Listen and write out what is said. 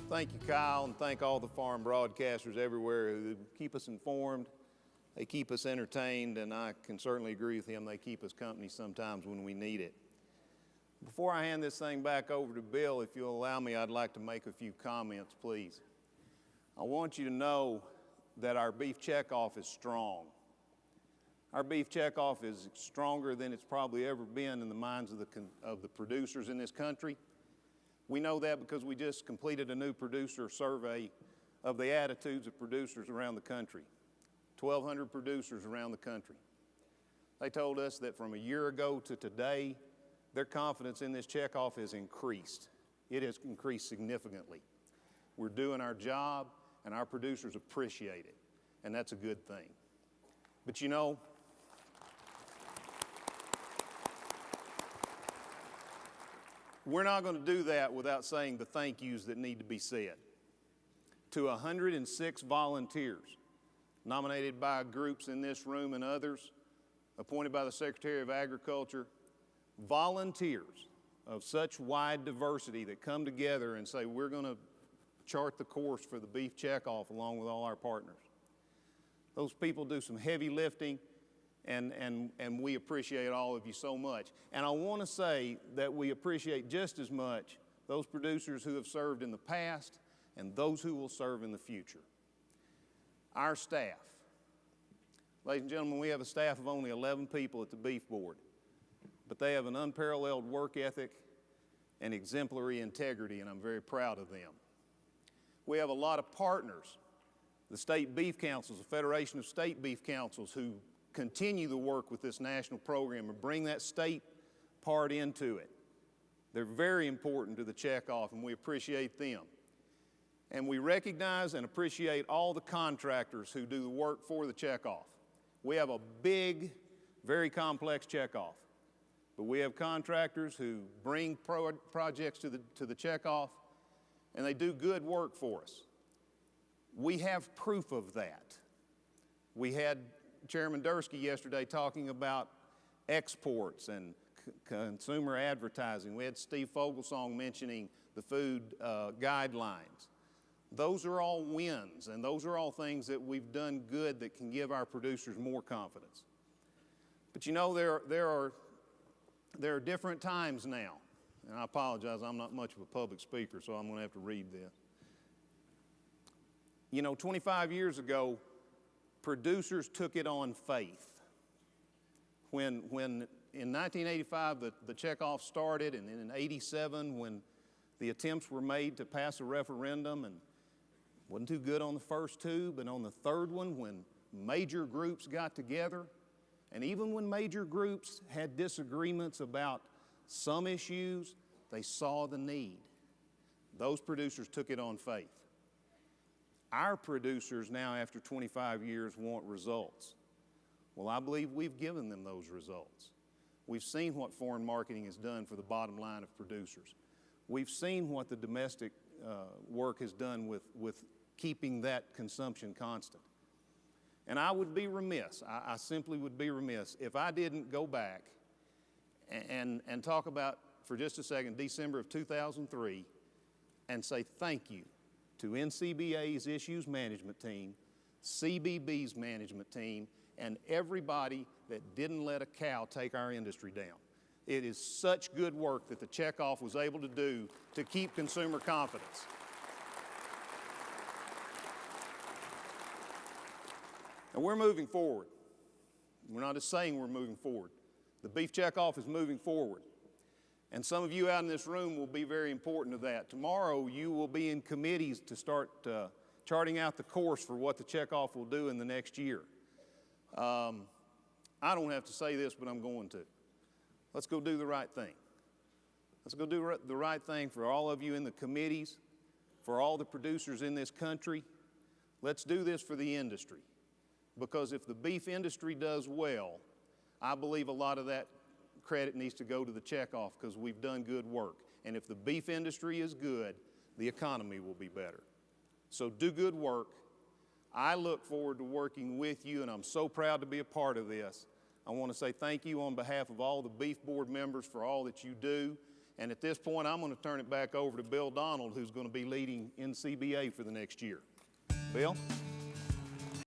Thank you, Kyle, and thank all the farm broadcasters everywhere who keep us informed. They keep us entertained, and I can certainly agree with him. They keep us company sometimes when we need it. Before I hand this thing back over to Bill, if you'll allow me, I'd like to make a few comments, please. I want you to know that our beef checkoff is strong. Our beef checkoff is stronger than it's probably ever been in the minds of the producers in this country. We know that because we just completed a new producer survey of the attitudes of producers around the country. 1,200 producers around the country. They told us that from a year ago to today, their confidence in this checkoff has increased. It has increased significantly. We're doing our job, and our producers appreciate it, and that's a good thing. But you know, we're not going to do that without saying the thank yous that need to be said. To 106 volunteers, nominated by groups in this room and others, appointed by the Secretary of Agriculture, volunteers of such wide diversity that come together and say, we're going to chart the course for the beef checkoff along with all our partners. Those people do some heavy lifting, and we appreciate all of you so much. And I want to say that we appreciate just as much those producers who have served in the past and those who will serve in the future. Our staff. Ladies and gentlemen, we have a staff of only 11 people at the Beef Board, but they have an unparalleled work ethic and exemplary integrity, and I'm very proud of them. We have a lot of partners, the state beef councils, the Federation of State Beef Councils, who continue the work with this national program and bring that state part into it. They're very important to the checkoff, and we appreciate them. And we recognize and appreciate all the contractors who do the work for the checkoff. We have a big, very complex checkoff, but we have contractors who bring projects to the checkoff, and they do good work for us. We have proof of that. We had Chairman Dursky yesterday talking about exports and consumer advertising. We had Steve Fogelsong mentioning the food guidelines. Those are all wins, and those are all things that we've done good that can give our producers more confidence. But you know, there are different times now, and I apologize, I'm not much of a public speaker, so I'm going to have to read this. You know, 25 years ago, producers took it on faith. When in 1985 the checkoff started, and then in 87 when the attempts were made to pass a referendum, and wasn't too good on the first two, but on the third one when major groups got together, and even when major groups had disagreements about some issues, they saw the need. Those producers took it on faith. Our producers now, after 25 years, want results. Well, I believe we've given them those results. We've seen what foreign marketing has done for the bottom line of producers. We've seen what the domestic work has done with keeping that consumption constant. And I would be remiss, I simply would be remiss if I didn't go back and talk about, for just a second, December of 2003 and say thank you to NCBA's issues management team, CBB's management team, and everybody that didn't let a cow take our industry down. It is such good work that the checkoff was able to do to keep consumer confidence. And we're moving forward. We're not just saying we're moving forward. The beef checkoff is moving forward. And some of you out in this room will be very important to that. Tomorrow you will be in committees to start charting out the course for what the checkoff will do in the next year. I don't have to say this, but I'm going to. Let's go do the right thing. Let's go do the right thing for all of you in the committees, for all the producers in this country. Let's do this for the industry. Because if the beef industry does well, I believe a lot of that credit needs to go to the checkoff because we've done good work. And if the beef industry is good, the economy will be better. So do good work. I look forward to working with you, and I'm so proud to be a part of this. I want to say thank you on behalf of all the Beef Board members for all that you do, And at this point, I'm going to turn it back over to Bill Donald, who's going to be leading NCBA for the next year. Bill?